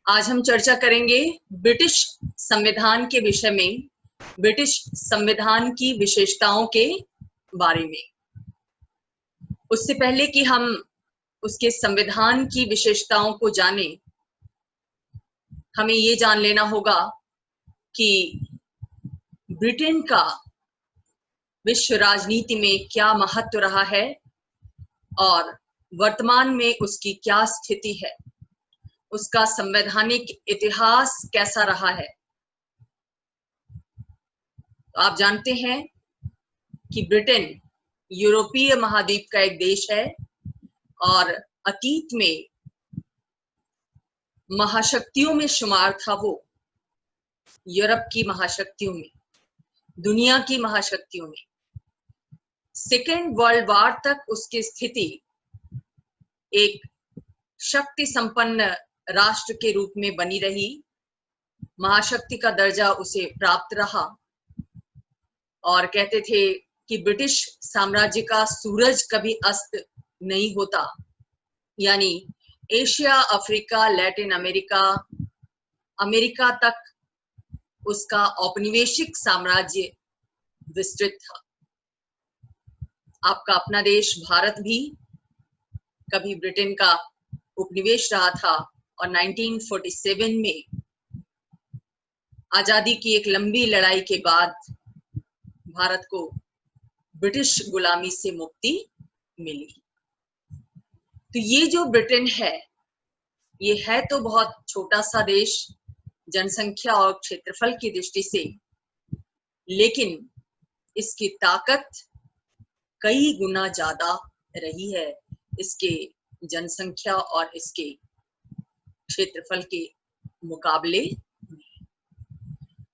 आज हम चर्चा करेंगे ब्रिटिश संविधान के विषय में, ब्रिटिश संविधान की विशेषताओं के बारे में। उससे पहले कि हम उसके संविधान की विशेषताओं को जानें, हमें ये जान लेना होगा कि ब्रिटेन का विश्व राजनीति में क्या महत्व रहा है और वर्तमान में उसकी क्या स्थिति है, उसका संवैधानिक इतिहास कैसा रहा है। तो आप जानते हैं कि ब्रिटेन यूरोपीय महाद्वीप का एक देश है और अतीत में महाशक्तियों में शुमार था। वो यूरोप की महाशक्तियों में, दुनिया की महाशक्तियों में। सेकेंड वर्ल्ड वॉर तक उसकी स्थिति एक शक्ति संपन्न राष्ट्र के रूप में बनी रही, महाशक्ति का दर्जा उसे प्राप्त रहा और कहते थे कि ब्रिटिश साम्राज्य का सूरज कभी अस्त नहीं होता, यानी Asia, Africa, Latin America, America तक उसका औपनिवेशिक साम्राज्य विस्तृत था। आपका अपना देश भारत भी कभी ब्रिटेन का उपनिवेश रहा था और 1947 में आजादी की एक लंबी लड़ाई के बाद भारत को ब्रिटिश गुलामी से मुक्ति मिली। तो ये जो ब्रिटेन है, ये है तो बहुत छोटा सा देश जनसंख्या और क्षेत्रफल की दृष्टि से, लेकिन इसकी ताकत कई गुना ज्यादा रही है इसके जनसंख्या और इसके क्षेत्रफल के मुकाबले।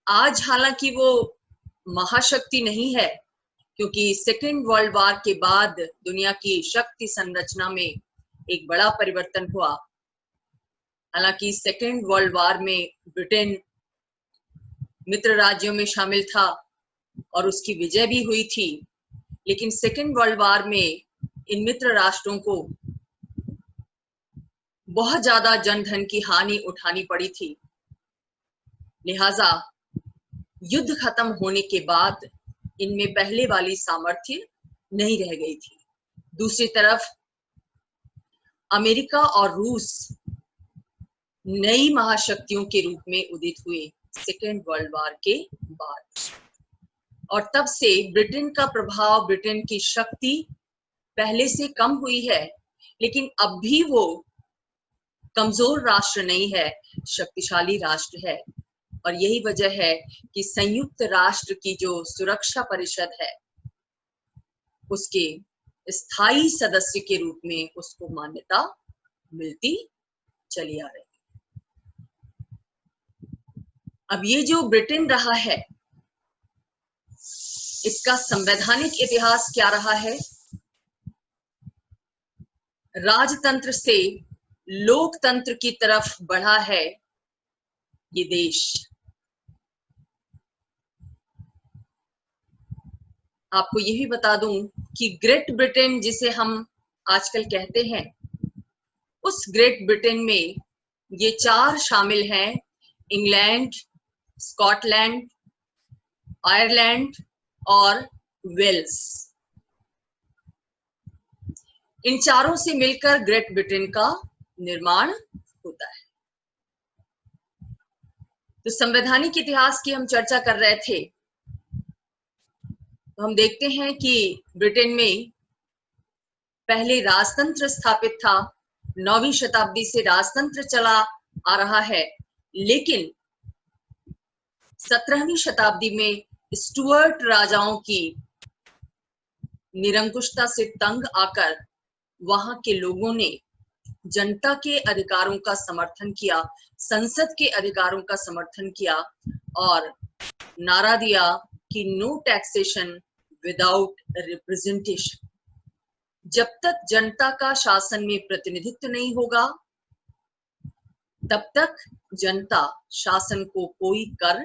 आज हालांकि वो महाशक्ति नहीं है, क्योंकि सेकेंड वर्ल्ड वॉर के बाद दुनिया की शक्ति संरचना में एक बड़ा परिवर्तन हुआ। हालांकि सेकेंड वर्ल्ड वॉर में ब्रिटेन मित्र राज्यों में शामिल था और उसकी विजय भी हुई थी, लेकिन सेकेंड वर्ल्ड वॉर में इन मित्र राष्ट्रों को बहुत ज्यादा जनधन की हानि उठानी पड़ी थी। लिहाजा युद्ध खत्म होने के बाद इनमें पहले वाली सामर्थ्य नहीं रह गई थी। दूसरी तरफ अमेरिका और रूस नई महाशक्तियों के रूप में उदित हुए सेकेंड वर्ल्ड वॉर के बाद, और तब से ब्रिटेन का प्रभाव, ब्रिटेन की शक्ति पहले से कम हुई है, लेकिन अब भी वो कमजोर राष्ट्र नहीं है, शक्तिशाली राष्ट्र है। और यही वजह है कि संयुक्त राष्ट्र की जो सुरक्षा परिषद है, उसके स्थायी सदस्य के रूप में उसको मान्यता मिलती चली आ रही। अब ये जो ब्रिटेन रहा है, इसका संवैधानिक इतिहास क्या रहा है? राजतंत्र से लोकतंत्र की तरफ बढ़ा है ये देश। आपको ये भी बता दूं कि ग्रेट ब्रिटेन जिसे हम आजकल कहते हैं, उस ग्रेट ब्रिटेन में ये चार शामिल हैं: इंग्लैंड, स्कॉटलैंड, आयरलैंड और वेल्स। इन चारों से मिलकर ग्रेट ब्रिटेन का निर्माण होता है। तो संवैधानिक इतिहास की हम चर्चा कर रहे थे, तो हम देखते हैं कि ब्रिटेन में पहले राजतंत्र स्थापित था। 9वीं शताब्दी से राजतंत्र चला आ रहा है, लेकिन 17वीं शताब्दी में स्टुअर्ट राजाओं की निरंकुशता से तंग आकर वहां के लोगों ने जनता के अधिकारों का समर्थन किया, संसद के अधिकारों का समर्थन किया और नारा दिया कि नो टैक्सेशन विदाउट रिप्रेजेंटेशन। जब तक जनता का शासन में प्रतिनिधित्व नहीं होगा, तब तक जनता शासन को कोई कर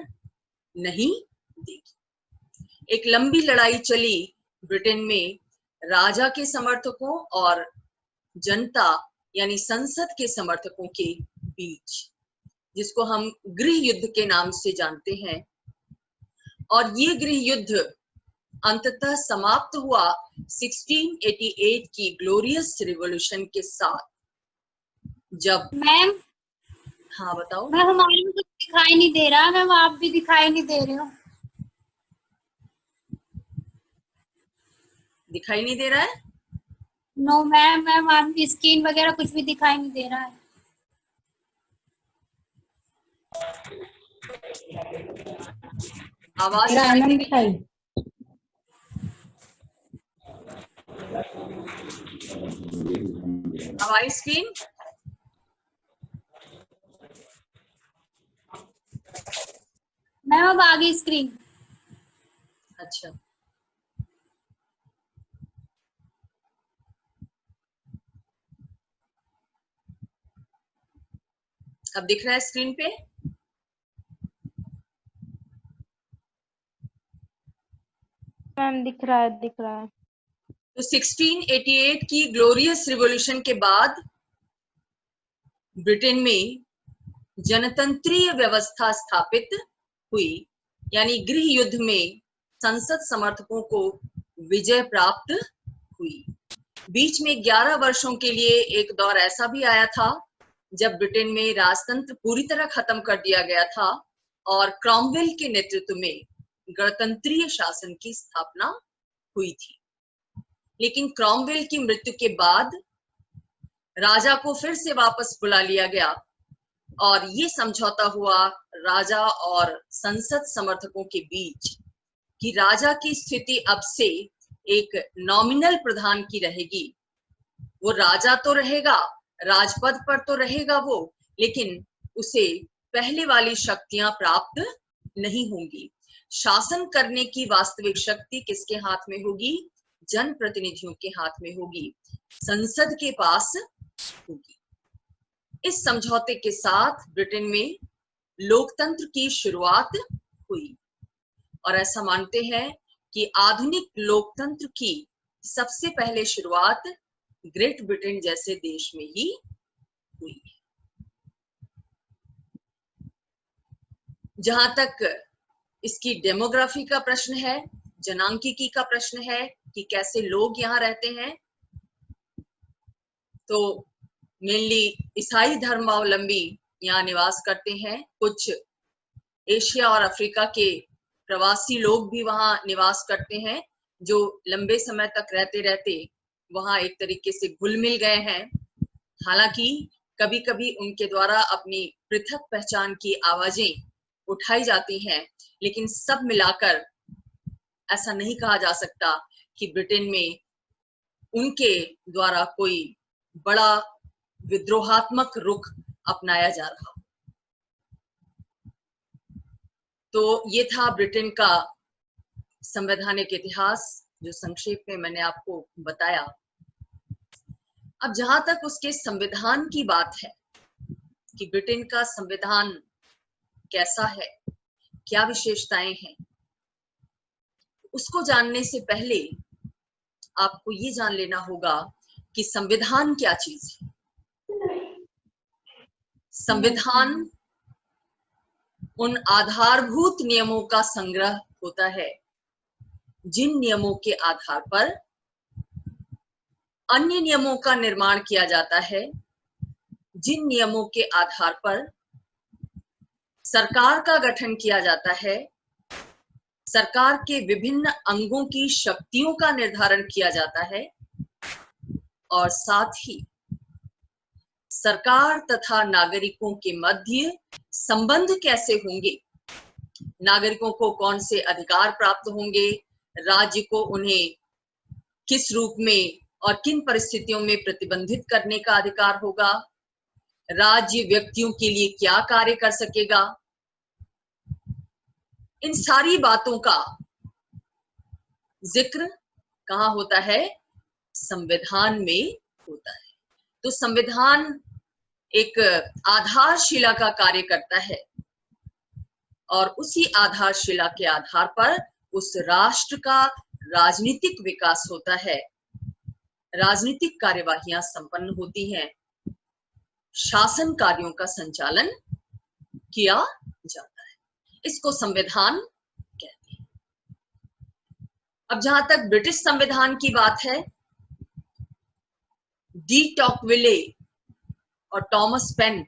नहीं देगी। एक लंबी लड़ाई चली ब्रिटेन में राजा के समर्थकों और जनता यानी संसद के समर्थकों के बीच। जिसको हम गृह युद्ध के नाम से जानते हैं। और ये गृह युद्ध अंततः समाप्त हुआ 1688 की ग्लोरियस रिवॉल्यूशन के साथ, जब मैम हाँ बताओ। मैम हमारे में कुछ दिखाई नहीं दे रहा मैम, आप भी दिखाई नहीं दे रहे हो। दिखाई नहीं दे रहा है? नो मैम, मैम आपकी स्क्रीन वगैरह कुछ भी दिखाई नहीं दे रहा है। आवाज मेरा सुनाई दे आनंद रही है? हमारी स्क्रीन मैम अब आ गई स्क्रीन। अच्छा, अब दिख रहा है स्क्रीन पे? मैम दिख रहा है, दिख रहा है। तो 1688 की ग्लोरियस रिवॉल्यूशन के बाद ब्रिटेन में जनतंत्रीय व्यवस्था स्थापित हुई, यानी गृह युद्ध में संसद समर्थकों को विजय प्राप्त हुई। बीच में 11 वर्षों के लिए एक दौर ऐसा भी आया था जब ब्रिटेन में राजतंत्र पूरी तरह खत्म कर दिया गया था और क्रॉमवेल के नेतृत्व में गणतंत्रीय शासन की स्थापना हुई थी। लेकिन क्रॉमवेल की मृत्यु के बाद राजा को फिर से वापस बुला लिया गया और ये समझौता हुआ राजा और संसद समर्थकों के बीच कि राजा की स्थिति अब से एक नॉमिनल प्रधान की रहेगी। वो राजा तो रहेगा, राजपद पर तो रहेगा वो, लेकिन उसे पहले वाली शक्तियां प्राप्त नहीं होंगी। शासन करने की वास्तविक शक्ति किसके हाथ में होगी? जनप्रतिनिधियों के हाथ में होगी, संसद के पास होगी। इस समझौते के साथ ब्रिटेन में लोकतंत्र की शुरुआत हुई और ऐसा मानते हैं कि आधुनिक लोकतंत्र की सबसे पहले शुरुआत ग्रेट ब्रिटेन जैसे देश में ही हुई। जहां तक इसकी डेमोग्राफी का प्रश्न है, जनांकिकी का प्रश्न है कि कैसे लोग यहाँ रहते हैं, तो मेनली ईसाई धर्मावलंबी यहाँ निवास करते हैं। कुछ एशिया और अफ्रीका के प्रवासी लोग भी वहां निवास करते हैं, जो लंबे समय तक रहते रहते वहां एक तरीके से घुल मिल गए हैं। हालांकि कभी कभी उनके द्वारा अपनी पृथक पहचान की आवाजें उठाई जाती हैं, लेकिन सब मिलाकर ऐसा नहीं कहा जा सकता कि ब्रिटेन में उनके द्वारा कोई बड़ा विद्रोहात्मक रुख अपनाया जा रहा। तो ये था ब्रिटेन का संवैधानिक इतिहास, जो संक्षेप में मैंने आपको बताया। अब जहां तक उसके संविधान की बात है कि ब्रिटेन का संविधान कैसा है, क्या विशेषताएं हैं, उसको जानने से पहले आपको ये जान लेना होगा कि संविधान क्या चीज है। संविधान उन आधारभूत नियमों का संग्रह होता है जिन नियमों के आधार पर अन्य नियमों का निर्माण किया जाता है, जिन नियमों के आधार पर सरकार का गठन किया जाता है, सरकार के विभिन्न अंगों की शक्तियों का निर्धारण किया जाता है, और साथ ही सरकार तथा नागरिकों के मध्य संबंध कैसे होंगे, नागरिकों को कौन से अधिकार प्राप्त होंगे, राज्य को उन्हें किस रूप में और किन परिस्थितियों में प्रतिबंधित करने का अधिकार होगा, राज्य व्यक्तियों के लिए क्या कार्य कर सकेगा, इन सारी बातों का जिक्र कहाँ होता है? संविधान में होता है। तो संविधान एक आधारशिला का कार्य करता है और उसी आधारशिला के आधार पर उस राष्ट्र का राजनीतिक विकास होता है, राजनीतिक कार्यवाहियां संपन्न होती हैं, शासन कार्यों का संचालन किया जाता है। इसको संविधान कहते हैं। अब जहां तक ब्रिटिश संविधान की बात है, डी टॉकविले और टॉमस पेन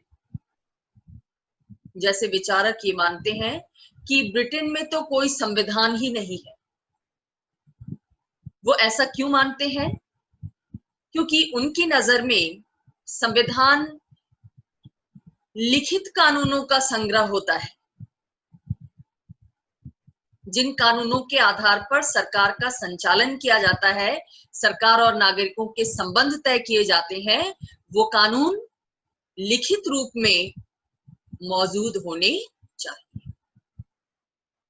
जैसे विचारक ये मानते हैं कि ब्रिटेन में तो कोई संविधान ही नहीं है। वो ऐसा क्यों मानते हैं? क्योंकि उनकी नजर में संविधान लिखित कानूनों का संग्रह होता है, जिन कानूनों के आधार पर सरकार का संचालन किया जाता है, सरकार और नागरिकों के संबंध तय किए जाते हैं, वो कानून लिखित रूप में मौजूद होने चाहिए।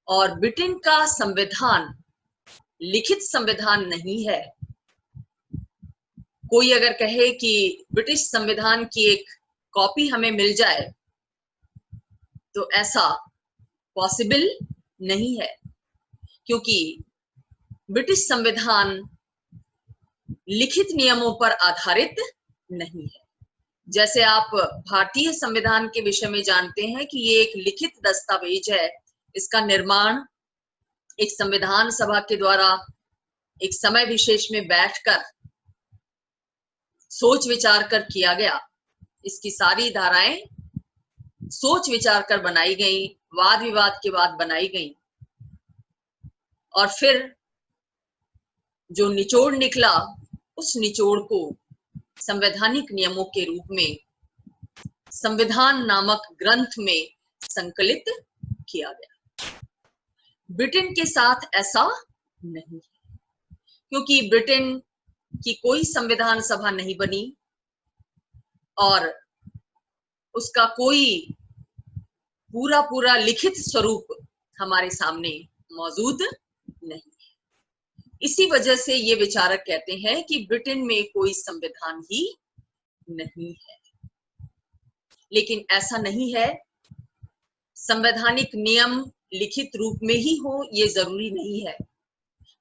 और ब्रिटेन का संविधान लिखित संविधान नहीं है। कोई अगर कहे कि ब्रिटिश संविधान की एक कॉपी हमें मिल जाए, तो ऐसा पॉसिबल नहीं है, क्योंकि ब्रिटिश संविधान लिखित नियमों पर आधारित नहीं है। जैसे आप भारतीय संविधान के विषय में जानते हैं कि ये एक लिखित दस्तावेज है। इसका निर्माण एक संविधान सभा के द्वारा एक समय विशेष में बैठकर सोच विचार कर किया गया। इसकी सारी धाराएं सोच विचार कर बनाई गई, वाद विवाद के बाद बनाई गई, और फिर जो निचोड़ निकला, उस निचोड़ को संवैधानिक नियमों के रूप में संविधान नामक ग्रंथ में संकलित किया गया। ब्रिटेन के साथ ऐसा नहीं है, क्योंकि ब्रिटेन की कोई संविधान सभा नहीं बनी और उसका कोई पूरा लिखित स्वरूप हमारे सामने मौजूद नहीं है। इसी वजह से ये विचारक कहते हैं कि ब्रिटेन में कोई संविधान ही नहीं है। लेकिन ऐसा नहीं है। संवैधानिक नियम लिखित रूप में ही हो ये जरूरी नहीं है।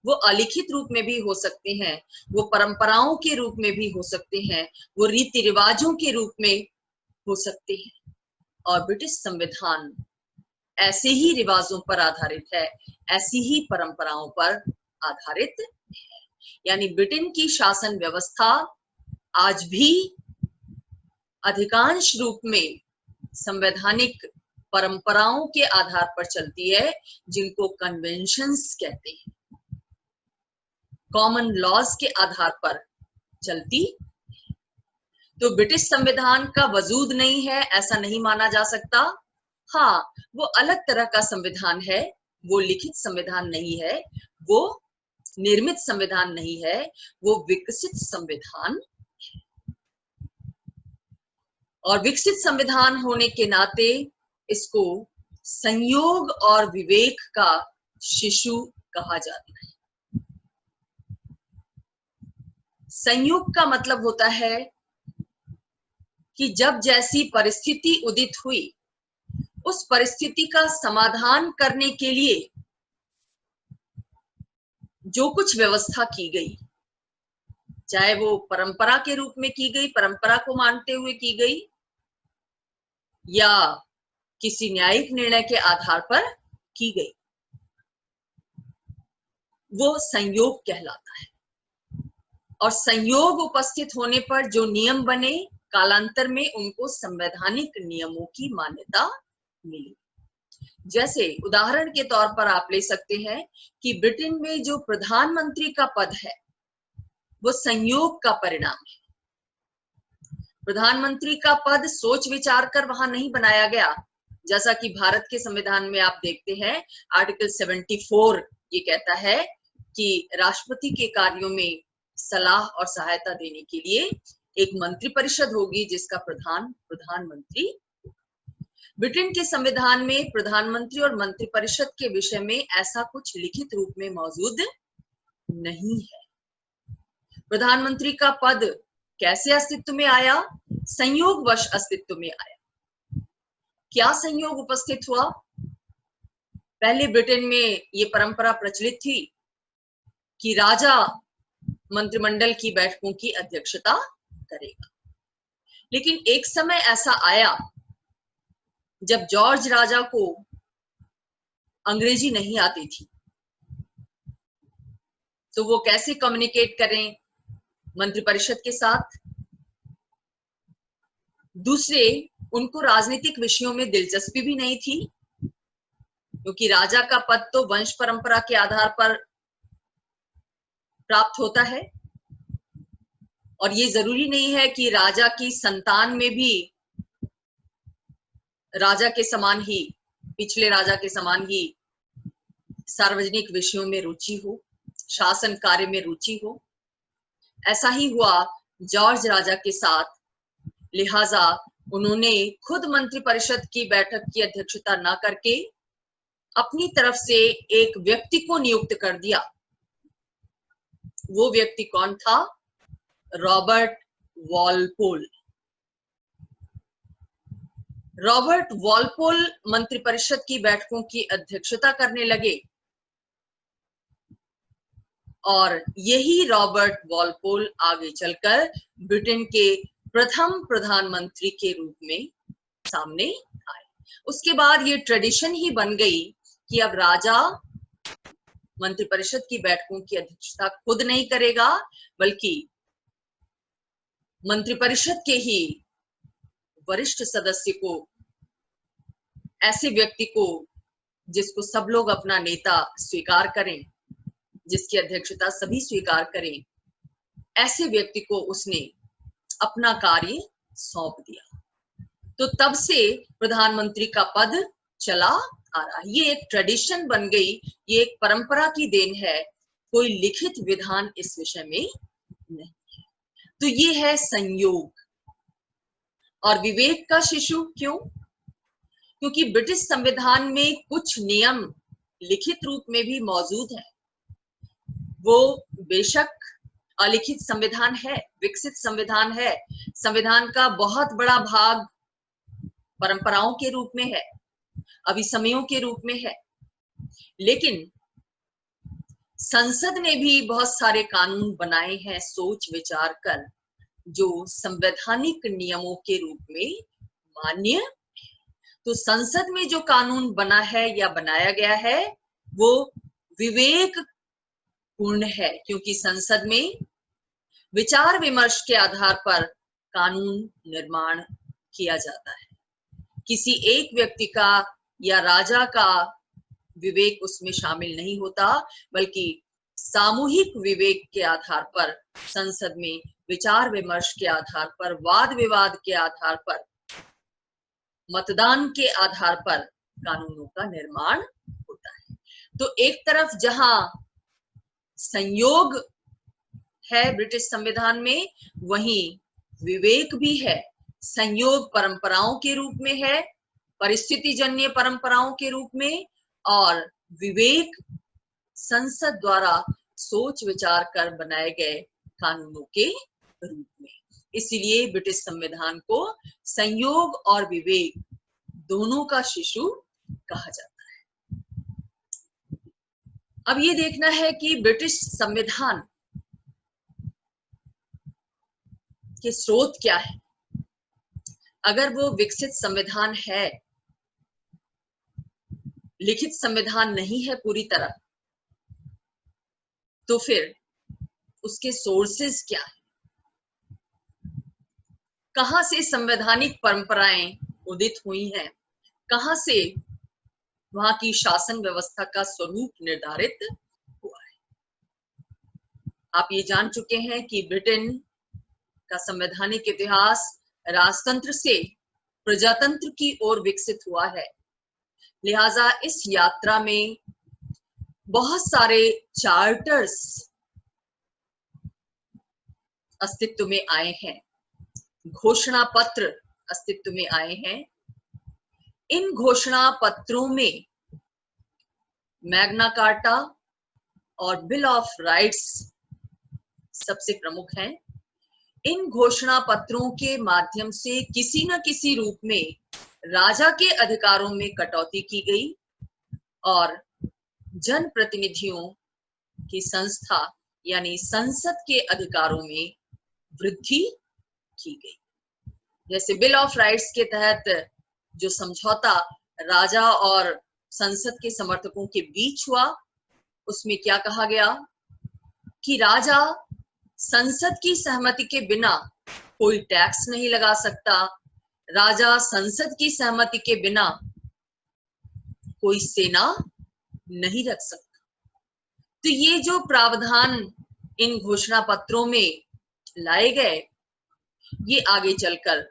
वो अलिखित रूप में भी हो सकते हैं, वो परंपराओं के रूप में भी हो सकते हैं, वो रीति रिवाजों के रूप में हो सकते हैं। और ब्रिटिश संविधान ऐसे ही रिवाजों पर आधारित है, ऐसी ही परंपराओं पर आधारित है। यानी ब्रिटेन की शासन व्यवस्था आज भी अधिकांश रूप में संवैधानिक परंपराओं के आधार पर चलती है, जिनको कन्वेंशंस कहते हैं, कॉमन लॉज के आधार पर चलती। तो ब्रिटिश संविधान का वजूद नहीं है ऐसा नहीं माना जा सकता। हाँ, वो अलग तरह का संविधान है, वो लिखित संविधान नहीं है, वो निर्मित संविधान नहीं है, वो विकसित संविधान है। और विकसित संविधान होने के नाते इसको संयोग और विवेक का शिशु कहा जाता है। संयोग का मतलब होता है कि जब जैसी परिस्थिति उदित हुई, उस परिस्थिति का समाधान करने के लिए जो कुछ व्यवस्था की गई, चाहे वो परंपरा के रूप में की गई, परंपरा को मानते हुए की गई, या किसी न्यायिक निर्णय के आधार पर की गई, वो संयोग कहलाता है। और संयोग उपस्थित होने पर जो नियम बने, कालांतर में उनको संवैधानिक नियमों की मान्यता मिली। जैसे उदाहरण के तौर पर आप ले सकते हैं कि ब्रिटेन में जो प्रधानमंत्री का पद है, वो संयोग का परिणाम है। प्रधानमंत्री का पद सोच विचार कर वहां नहीं बनाया गया। जैसा कि भारत के संविधान में आप देखते हैं, आर्टिकल 74 ये कहता है कि राष्ट्रपति के कार्यों में सलाह और सहायता देने के लिए एक मंत्री परिषद होगी, जिसका प्रधानमंत्री। ब्रिटेन के संविधान में प्रधानमंत्री और मंत्री परिषद के विषय में ऐसा कुछ लिखित रूप में मौजूद नहीं है। प्रधानमंत्री का पद कैसे अस्तित्व में आया? संयोगवश अस्तित्व में आया। क्या संयोग उपस्थित हुआ? पहले ब्रिटेन में ये परंपरा प्रचलित थी कि राजा मंत्रिमंडल की बैठकों की अध्यक्षता करेगा। लेकिन एक समय ऐसा आया जब जॉर्ज राजा को अंग्रेजी नहीं आती थी तो वो कैसे कम्युनिकेट करें मंत्रिपरिषद के साथ। दूसरे, उनको राजनीतिक विषयों में दिलचस्पी भी नहीं थी, क्योंकि राजा का पद तो वंश परंपरा के आधार पर प्राप्त होता है और ये जरूरी नहीं है कि राजा की संतान में भी राजा के समान ही, पिछले राजा के समान ही सार्वजनिक विषयों में रुचि हो, शासन कार्य में रुचि हो। ऐसा ही हुआ जॉर्ज राजा के साथ। लिहाजा उन्होंने खुद मंत्रिपरिषद की बैठक की अध्यक्षता न करके अपनी तरफ से एक व्यक्ति को नियुक्त कर दिया। वो व्यक्ति कौन था? Robert Walpole. रॉबर्ट वॉलपोल मंत्रिपरिषद की बैठकों की अध्यक्षता करने लगे और यही रॉबर्ट वॉलपोल आगे चलकर ब्रिटेन के प्रथम प्रधानमंत्री के रूप में सामने आए। उसके बाद ये ट्रेडिशन ही बन गई कि अब राजा मंत्रिपरिषद की बैठकों की अध्यक्षता खुद नहीं करेगा, बल्कि मंत्रिपरिषद के ही वरिष्ठ सदस्य को, ऐसे व्यक्ति को जिसको सब लोग अपना नेता स्वीकार करें, जिसकी अध्यक्षता सभी स्वीकार करें, ऐसे व्यक्ति को उसने अपना कार्य सौंप दिया। तो तब से प्रधानमंत्री का पद चला आ रहा है। ये एक ट्रेडिशन बन गई, ये एक परंपरा की देन है, कोई लिखित विधान इस विषय में नहीं है। तो ये है संयोग। और विवेक का शिशु क्यों? क्योंकि ब्रिटिश संविधान में कुछ नियम लिखित रूप में भी मौजूद हैं। वो बेशक अलिखित संविधान है, विकसित संविधान है, संविधान का बहुत बड़ा भाग परंपराओं के रूप में है, अभिसमयों के रूप में है, लेकिन संसद ने भी बहुत सारे कानून बनाए हैं सोच विचार कर, जो संवैधानिक नियमों के रूप में मान्य है। तो संसद में जो कानून बना है या बनाया गया है वो विवेक पूर्ण है, क्योंकि संसद में विचार विमर्श के आधार पर कानून निर्माण किया जाता है। किसी एक व्यक्ति का या राजा का विवेक उसमें शामिल नहीं होता, बल्कि सामूहिक विवेक के आधार पर संसद में विचार विमर्श के आधार पर, वाद विवाद के आधार पर, मतदान के आधार पर कानूनों का निर्माण होता है। तो एक तरफ जहां संयोग है ब्रिटिश संविधान में, वहीं विवेक भी है। संयोग परंपराओं के रूप में है, परिस्थिति जन्य परंपराओं के रूप में, और विवेक संसद द्वारा सोच विचार कर बनाए गए कानूनों के रूप में। इसलिए ब्रिटिश संविधान को संयोग और विवेक दोनों का शिशु कहा जाता है। अब ये देखना है कि ब्रिटिश संविधान के स्रोत क्या है। अगर वो विकसित संविधान है, लिखित संविधान नहीं है पूरी तरह, तो फिर उसके सोर्सेस क्या है? कहां से संवैधानिक परंपराएं उदित हुई हैं? कहां से वहां की शासन व्यवस्था का स्वरूप निर्धारित हुआ है? आप ये जान चुके हैं कि ब्रिटेन का संवैधानिक इतिहास राजतंत्र से प्रजातंत्र की ओर विकसित हुआ है। लिहाजा इस यात्रा में बहुत सारे चार्टर्स अस्तित्व में आए हैं, घोषणा पत्र अस्तित्व में आए हैं। इन घोषणा पत्रों में मैग्ना कार्टा और बिल ऑफ राइट्स सबसे प्रमुख हैं। इन घोषणा पत्रों के माध्यम से किसी न किसी रूप में राजा के अधिकारों में कटौती की गई और जनप्रतिनिधियों की संस्था यानी संसद के अधिकारों में वृद्धि की गई। जैसे बिल ऑफ राइट्स के तहत जो समझौता राजा और संसद के समर्थकों के बीच हुआ, उसमें क्या कहा गया कि राजा संसद की सहमति के बिना कोई टैक्स नहीं लगा सकता, राजा संसद की सहमति के बिना कोई सेना नहीं रख सकता। तो ये जो प्रावधान इन घोषणा पत्रों में लाए गए, ये आगे चलकर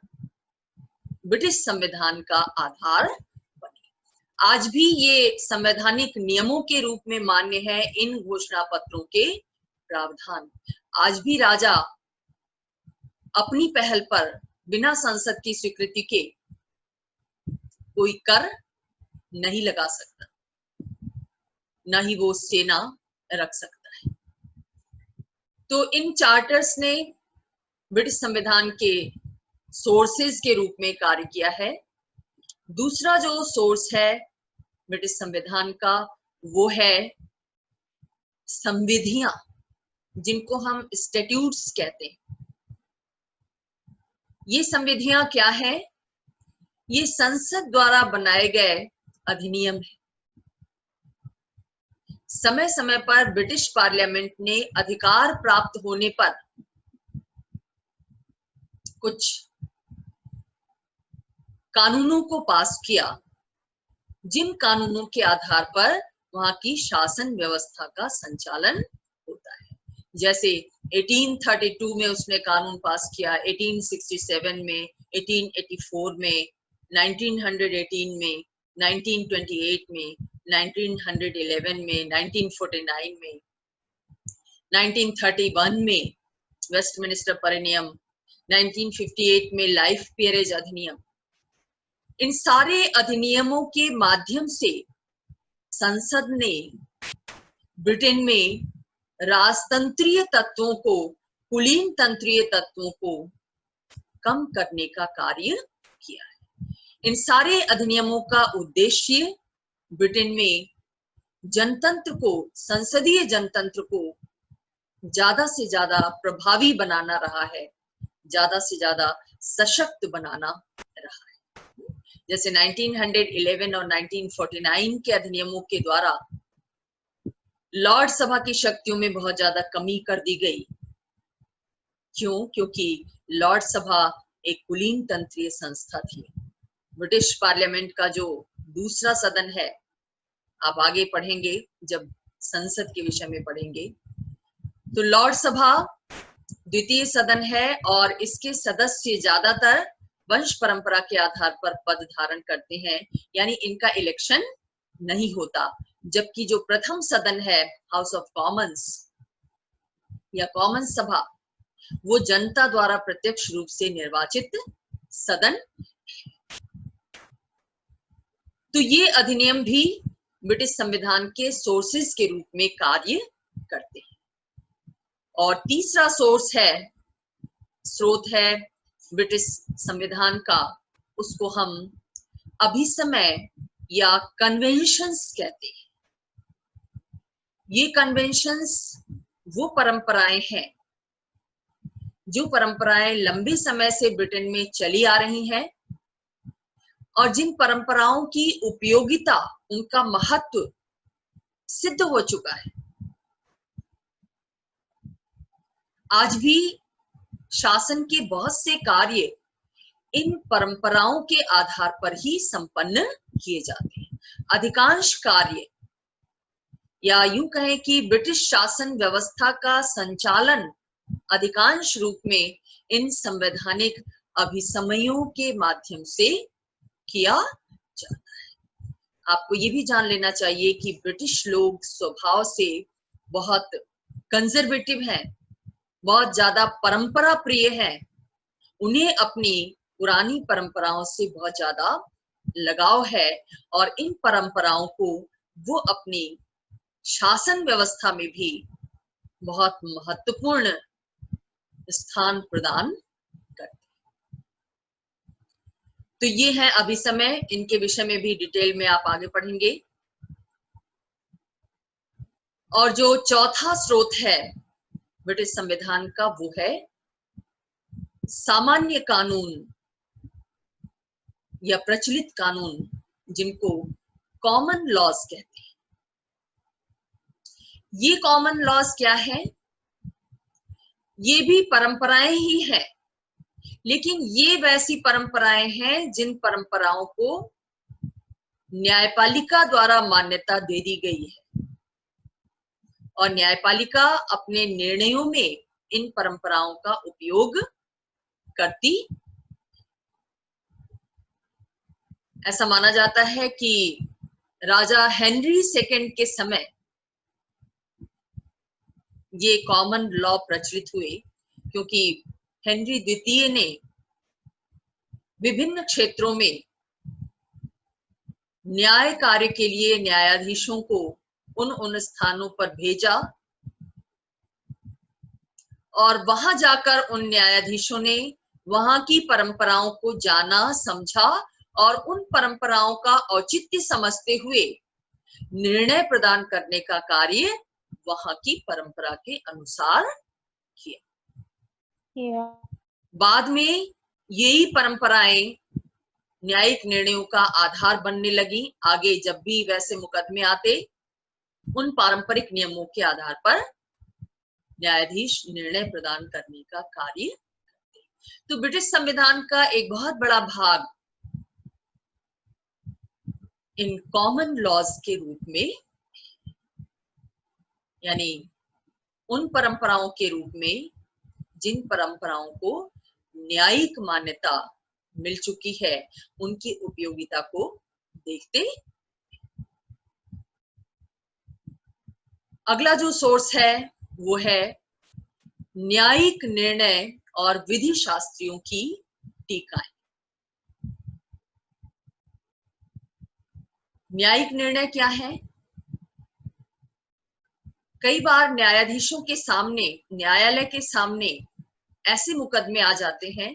ब्रिटिश संविधान का आधार बने। आज भी ये संवैधानिक नियमों के रूप में मान्य है इन घोषणा पत्रों के प्रावधान। आज भी राजा अपनी पहल पर बिना संसद की स्वीकृति के कोई कर नहीं लगा सकता, न ही वो सेना रख सकता है। तो इन चार्टर्स ने ब्रिटिश संविधान के सोर्सेज के रूप में कार्य किया है। दूसरा जो सोर्स है ब्रिटिश संविधान का, वो है संविधियां, जिनको हम स्टैट्यूट्स कहते हैं। ये संविधियां क्या है? ये संसद द्वारा बनाए गए अधिनियम है। समय समय पर ब्रिटिश पार्लियामेंट ने अधिकार प्राप्त होने पर कुछ कानूनों को पास किया, जिन कानूनों के आधार पर वहां की शासन व्यवस्था का संचालन होता है। जैसे 1832 में उसने कानून पास किया, 1867 में, 1884 में, 1918 में, 1928 में, 1911 में, 1949 में, 1931 में वेस्टमिनिस्टर परिनियम, 1958 में लाइफ पीयरेज अधिनियम। इन सारे अधिनियमों के माध्यम से संसद ने ब्रिटेन में राजतंत्रीय तत्वों को, कुलीन तंत्रीय तत्वों को कम करने का कार्य किया है। इन सारे अधिनियमों का उद्देश्य ब्रिटेन में जनतंत्र को, संसदीय जनतंत्र को ज्यादा से ज्यादा प्रभावी बनाना रहा है, ज्यादा से ज्यादा सशक्त बनाना रहा है। जैसे 1911 और 1949 के अधिनियमों के द्वारा लॉर्ड सभा की शक्तियों में बहुत ज्यादा कमी कर दी गई। क्यों? क्योंकि लॉर्ड सभा एक कुलीन तंत्रीय संस्था थी। ब्रिटिश पार्लियामेंट का जो दूसरा सदन है, आप आगे पढ़ेंगे जब संसद के विषय में पढ़ेंगे, तो लॉर्ड सभा द्वितीय सदन है और इसके सदस्य ज्यादातर वंश परंपरा के आधार पर पद धारण करते हैं, यानी इनका इलेक्शन नहीं होता। जबकि जो प्रथम सदन है, हाउस ऑफ कॉमन्स या कॉमन सभा, वो जनता द्वारा प्रत्यक्ष रूप से निर्वाचित सदन। तो ये अधिनियम भी ब्रिटिश संविधान के सोर्सेस के रूप में कार्य करते हैं। और तीसरा स्रोत है ब्रिटिश संविधान का, उसको हम अभिसमय या कन्वेंशंस कहते हैं। ये कन्वेंशंस वो परंपराएं हैं, जो परंपराएं लंबे समय से ब्रिटेन में चली आ रही हैं और जिन परंपराओं की उपयोगिता, उनका महत्व सिद्ध हो चुका है। आज भी शासन के बहुत से कार्य इन परंपराओं के आधार पर ही संपन्न किए जाते हैं। अधिकांश कार्य, या यूं कहें कि ब्रिटिश शासन व्यवस्था का संचालन अधिकांश रूप में इन संवैधानिक अभिसमयों के माध्यम से किया जाता है। आपको ये भी जान लेना चाहिए कि ब्रिटिश लोग स्वभाव से बहुत कंजर्वेटिव हैं, बहुत ज्यादा परंपरा प्रिय हैं। उन्हें अपनी पुरानी परंपराओं से बहुत ज्यादा लगाव है और इन परंपराओं को वो अपनी शासन व्यवस्था में भी बहुत महत्वपूर्ण स्थान प्रदान करते हैं। तो ये है अभिसमय, इनके विषय में भी डिटेल में आप आगे पढ़ेंगे। और जो चौथा स्रोत है ब्रिटिश संविधान का, वो है सामान्य कानून या प्रचलित कानून, जिनको कॉमन लॉज कहते हैं। ये कॉमन लॉज क्या है? ये भी परंपराएं ही हैं, लेकिन ये वैसी परंपराएं हैं जिन परंपराओं को न्यायपालिका द्वारा मान्यता दे दी गई है, और न्यायपालिका अपने निर्णयों में इन परंपराओं का उपयोग करती। ऐसा माना जाता है कि राजा हेनरी सेकंड के समय ये कॉमन लॉ प्रचलित हुए, क्योंकि हेनरी द्वितीय ने विभिन्न क्षेत्रों में न्याय कार्य के लिए न्यायाधीशों को उन स्थानों पर भेजा, और वहां जाकर उन न्यायाधीशों ने वहां की परंपराओं को जाना, समझा, और उन परंपराओं का औचित्य समझते हुए निर्णय प्रदान करने का कार्य वहां की परंपरा के अनुसार किया। बाद में यही परंपराएं न्यायिक निर्णयों का आधार बनने लगी। आगे जब भी वैसे मुकदमे आते, उन पारंपरिक नियमों के आधार पर न्यायाधीश निर्णय प्रदान करने का कार्य करते। तो ब्रिटिश संविधान का एक बहुत बड़ा भाग इन कॉमन लॉज के रूप में, यानी उन परंपराओं के रूप में जिन परंपराओं को न्यायिक मान्यता मिल चुकी है, उनकी उपयोगिता को देखते। अगला जो सोर्स है वो है न्यायिक निर्णय और विधि शास्त्रियों की टीकाएं। न्यायिक निर्णय क्या है? कई बार न्यायाधीशों के सामने, न्यायालय के सामने ऐसे मुकदमे आ जाते हैं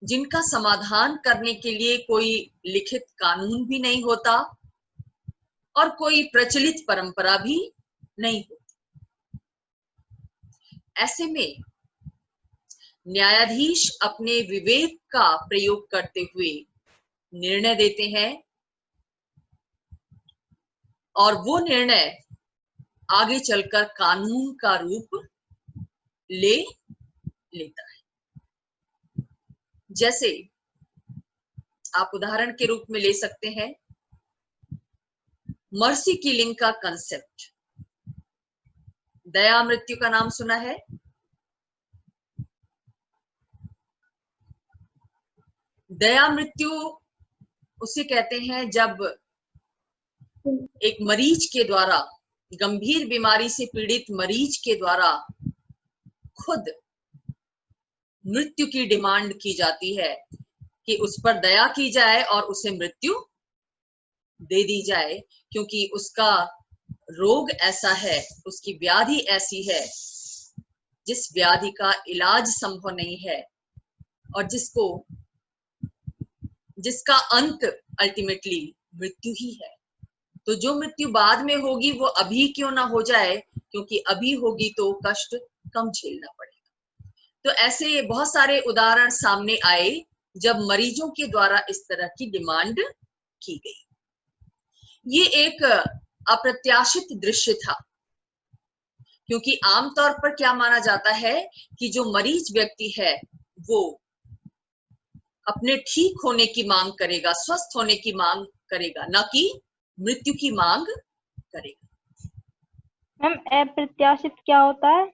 जिनका समाधान करने के लिए कोई लिखित कानून भी नहीं होता और कोई प्रचलित परंपरा भी नहीं होती। ऐसे में न्यायाधीश अपने विवेक का प्रयोग करते हुए निर्णय देते हैं, और वो निर्णय आगे चलकर कानून का रूप ले लेता है। जैसे आप उदाहरण के रूप में ले सकते हैं मर्सी किलिंग का कंसेप्ट। दया मृत्यु का नाम सुना है? दया मृत्यु उसे कहते हैं जब एक मरीज के द्वारा, गंभीर बीमारी से पीड़ित मरीज के द्वारा खुद मृत्यु की डिमांड की जाती है कि उस पर दया की जाए और उसे मृत्यु दे दी जाए, क्योंकि उसका रोग ऐसा है, उसकी व्याधि ऐसी है जिस व्याधि का इलाज संभव नहीं है, और जिसका अंत अल्टीमेटली मृत्यु ही है। तो जो मृत्यु बाद में होगी वो अभी क्यों ना हो जाए, क्योंकि अभी होगी तो कष्ट कम झेलना पड़ेगा। तो ऐसे बहुत सारे उदाहरण सामने आए जब मरीजों के द्वारा इस तरह की डिमांड की गई। ये एक अप्रत्याशित दृश्य था, क्योंकि आमतौर पर क्या माना जाता है कि जो मरीज व्यक्ति है वो अपने ठीक होने की मांग करेगा, स्वस्थ होने की मांग करेगा, न कि मृत्यु की मांग करेगा। मैम अप्रत्याशित क्या होता है?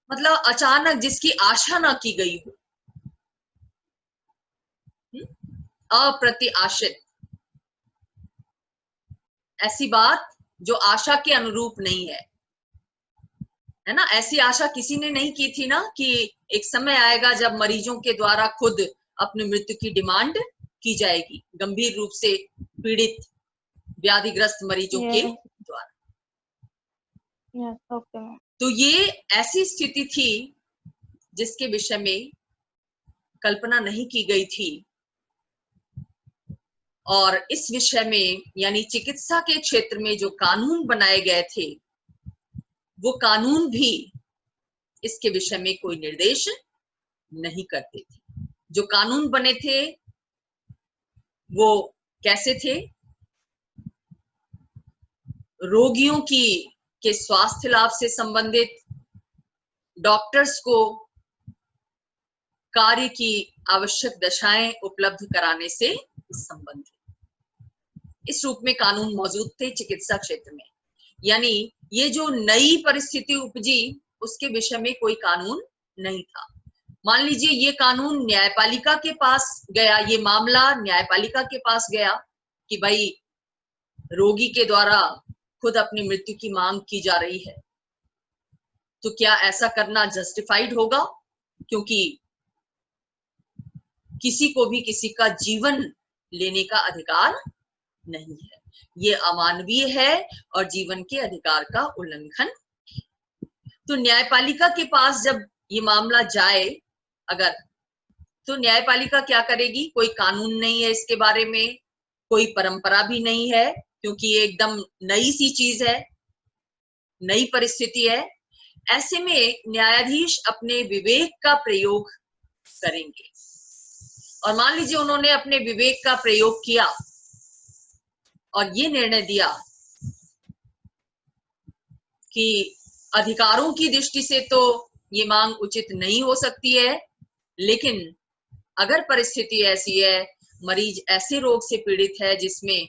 मतलब अचानक जिसकी आशा ना की गई हो। अप्रत्याशित, ऐसी बात जो आशा के अनुरूप नहीं है, है ना? ऐसी आशा किसी ने नहीं की थी ना कि एक समय आएगा जब मरीजों के द्वारा खुद अपनी मृत्यु की डिमांड की जाएगी, गंभीर रूप से पीड़ित व्याधिग्रस्त मरीजों के द्वारा। ओके। तो ये ऐसी स्थिति थी जिसके विषय में कल्पना नहीं की गई थी, और इस विषय में यानी चिकित्सा के क्षेत्र में जो कानून बनाए गए थे वो कानून भी इसके विषय में कोई निर्देश नहीं करते थे। जो कानून बने थे वो कैसे थे? रोगियों के स्वास्थ्य लाभ से संबंधित, डॉक्टर्स को कार्य की आवश्यक दशाएं उपलब्ध कराने से संबंधित इस रूप में कानून मौजूद थे चिकित्सा क्षेत्र में। यानी ये जो नई परिस्थिति उपजी उसके विषय में कोई कानून नहीं था। मान लीजिए ये कानून न्यायपालिका के पास गया, ये मामला न्यायपालिका के पास गया कि भाई रोगी के द्वारा खुद अपनी मृत्यु की मांग की जा रही है, तो क्या ऐसा करना जस्टिफाइड होगा? क्योंकि किसी को भी किसी का जीवन लेने का अधिकार नहीं है, ये अमानवीय है और जीवन के अधिकार का उल्लंघन। तो न्यायपालिका के पास जब ये मामला जाए अगर, तो न्यायपालिका क्या करेगी? कोई कानून नहीं है इसके बारे में, कोई परंपरा भी नहीं है, क्योंकि ये एकदम नई सी चीज है, नई परिस्थिति है। ऐसे में न्यायाधीश अपने विवेक का प्रयोग करेंगे। और मान लीजिए उन्होंने अपने विवेक का प्रयोग किया और ये निर्णय दिया कि अधिकारों की दृष्टि से तो ये मांग उचित नहीं हो सकती है, लेकिन अगर परिस्थिति ऐसी है, मरीज ऐसे रोग से पीड़ित है जिसमें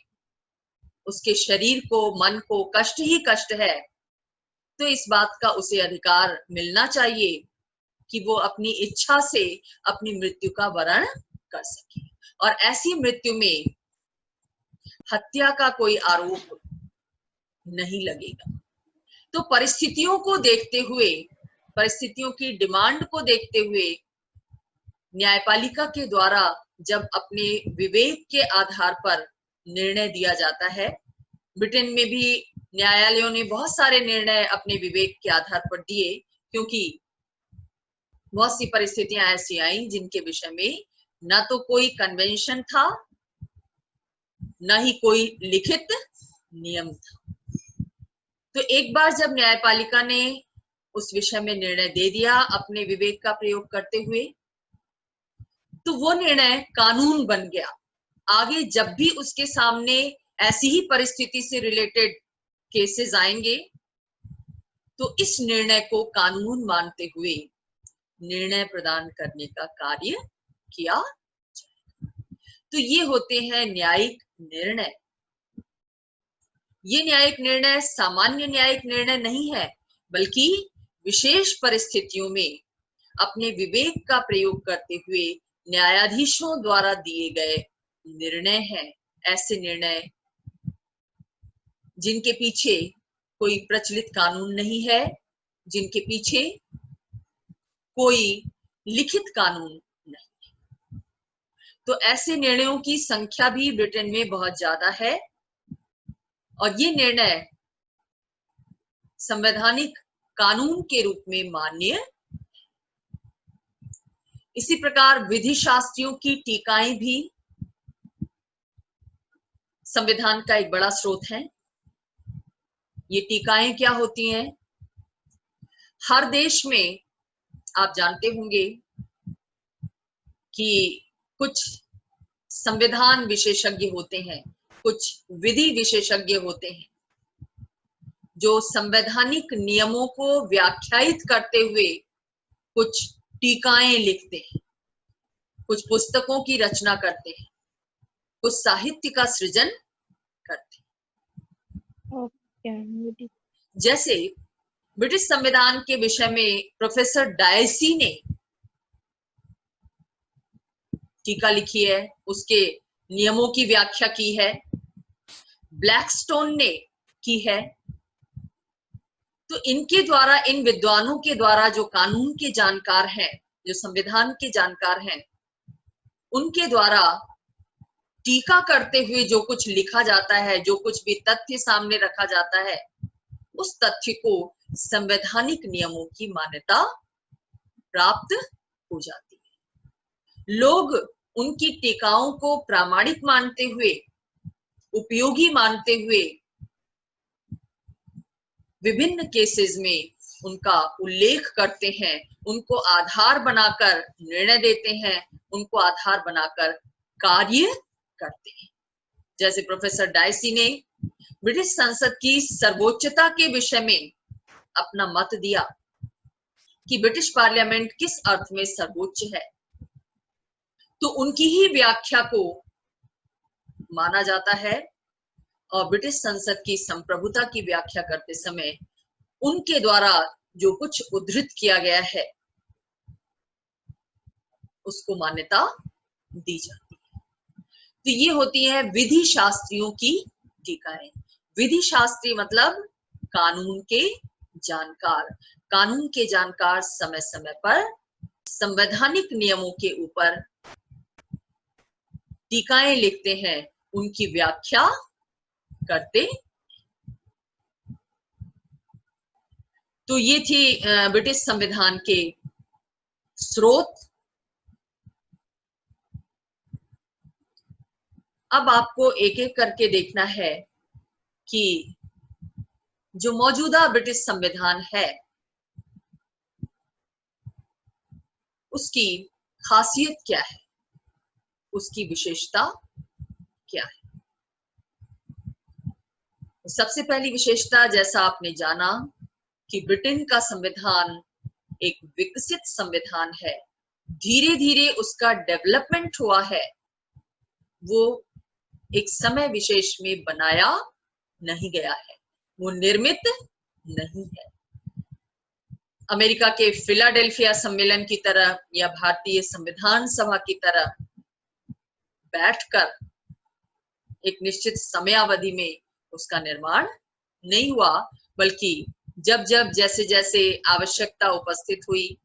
उसके शरीर को, मन को कष्ट ही कष्ट है, तो इस बात का उसे अधिकार मिलना चाहिए कि वो अपनी इच्छा से अपनी मृत्यु का वरण कर सके। और ऐसी मृत्यु में हत्या का कोई आरोप नहीं लगेगा। तो परिस्थितियों को देखते हुए, परिस्थितियों की डिमांड को देखते हुए न्यायपालिका के द्वारा जब अपने विवेक के आधार पर निर्णय दिया जाता है, ब्रिटेन में भी न्यायालयों ने बहुत सारे निर्णय अपने विवेक के आधार पर दिए, क्योंकि बहुत सी परिस्थितियां ऐसी आई जिनके विषय में ना तो कोई कन्वेंशन था, ना ही कोई लिखित नियम था। तो एक बार जब न्यायपालिका ने उस विषय में निर्णय दे दिया अपने विवेक का प्रयोग करते हुए, तो वो निर्णय कानून बन गया। आगे जब भी उसके सामने ऐसी ही परिस्थिति से रिलेटेड केसेस आएंगे, तो इस निर्णय को कानून मानते हुए निर्णय प्रदान करने का कार्य किया जाएगा। तो ये होते हैं न्यायिक निर्णय। ये न्यायिक निर्णय सामान्य न्यायिक निर्णय नहीं है, बल्कि विशेष परिस्थितियों में अपने विवेक का प्रयोग करते हुए न्यायाधीशों द्वारा दिए गए निर्णय हैं। ऐसे निर्णय जिनके पीछे कोई प्रचलित कानून नहीं है, जिनके पीछे कोई लिखित कानून नहीं। तो ऐसे निर्णयों की संख्या भी ब्रिटेन में बहुत ज्यादा है और ये निर्णय संवैधानिक कानून के रूप में मान्य। इसी प्रकार विधि शास्त्रियों की टीकाएं भी संविधान का एक बड़ा स्रोत है। ये टीकाएं क्या होती हैं? हर देश में आप जानते होंगे कि कुछ संविधान विशेषज्ञ होते हैं, कुछ विधि विशेषज्ञ होते हैं, जो संवैधानिक नियमों को व्याख्यायित करते हुए कुछ टीकाएं लिखते हैं, कुछ पुस्तकों की रचना करते हैं, कुछ साहित्य का सृजन करते ओके। जैसे ब्रिटिश संविधान के विषय में प्रोफेसर डायसी ने टीका लिखी है, उसके नियमों की व्याख्या की है, ब्लैकस्टोन ने की है। तो इनके द्वारा, इन विद्वानों के द्वारा जो कानून के जानकार हैं, जो संविधान के जानकार हैं, उनके द्वारा टीका करते हुए जो कुछ लिखा जाता है, जो कुछ भी तथ्य सामने रखा जाता है, उस तथ्य को संवैधानिक नियमों की मान्यता प्राप्त हो जाती है। लोग उनकी टीकाओं को प्रामाणिक मानते हुए, उपयोगी मानते हुए विभिन्न केसेस में उनका उल्लेख करते हैं, उनको आधार बनाकर निर्णय देते हैं, उनको आधार बनाकर कार्य करते हैं। जैसे प्रोफेसर डायसी ने ब्रिटिश संसद की सर्वोच्चता के विषय में अपना मत दिया कि ब्रिटिश पार्लियामेंट किस अर्थ में सर्वोच्च है, तो उनकी ही व्याख्या को माना जाता है और ब्रिटिश संसद की संप्रभुता की व्याख्या करते समय उनके द्वारा जो कुछ उद्धृत किया गया है उसको मान्यता दी जाती है। तो ये होती है विधि शास्त्रियों की टीकाएं। विधि शास्त्री मतलब कानून के जानकार। कानून के जानकार समय समय पर संवैधानिक नियमों के ऊपर टीकाएं लिखते हैं, उनकी व्याख्या करते। तो ये थी ब्रिटिश संविधान के स्रोत। अब आपको एक एक करके देखना है कि जो मौजूदा ब्रिटिश संविधान है उसकी खासियत क्या है, उसकी विशेषता क्या है। सबसे पहली विशेषता, जैसा आपने जाना कि ब्रिटेन का संविधान एक विकसित संविधान है, धीरे धीरे उसका डेवलपमेंट हुआ है, वो एक समय विशेष में बनाया नहीं गया है, वो निर्मित नहीं है। अमेरिका के फिलाडेल्फिया सम्मेलन की तरह या भारतीय संविधान सभा की तरह बैठकर एक निश्चित समयावधि में उसका निर्माण नहीं हुआ, बल्कि जब जब जैसे जैसे आवश्यकता उपस्थित हुई,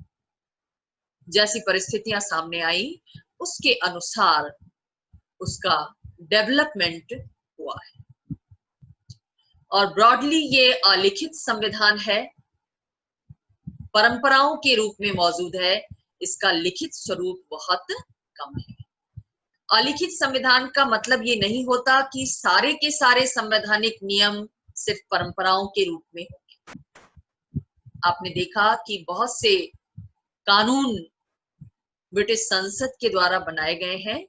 जैसी परिस्थितियां सामने आई, उसके अनुसार उसका डेवलपमेंट हुआ है। और ब्रॉडली ये अलिखित संविधान है, परंपराओं के रूप में मौजूद है, इसका लिखित स्वरूप बहुत कम है। अलिखित संविधान का मतलब ये नहीं होता कि सारे के सारे संवैधानिक नियम सिर्फ परंपराओं के रूप में होंगे। आपने देखा कि बहुत से कानून ब्रिटिश संसद के द्वारा बनाए गए हैं,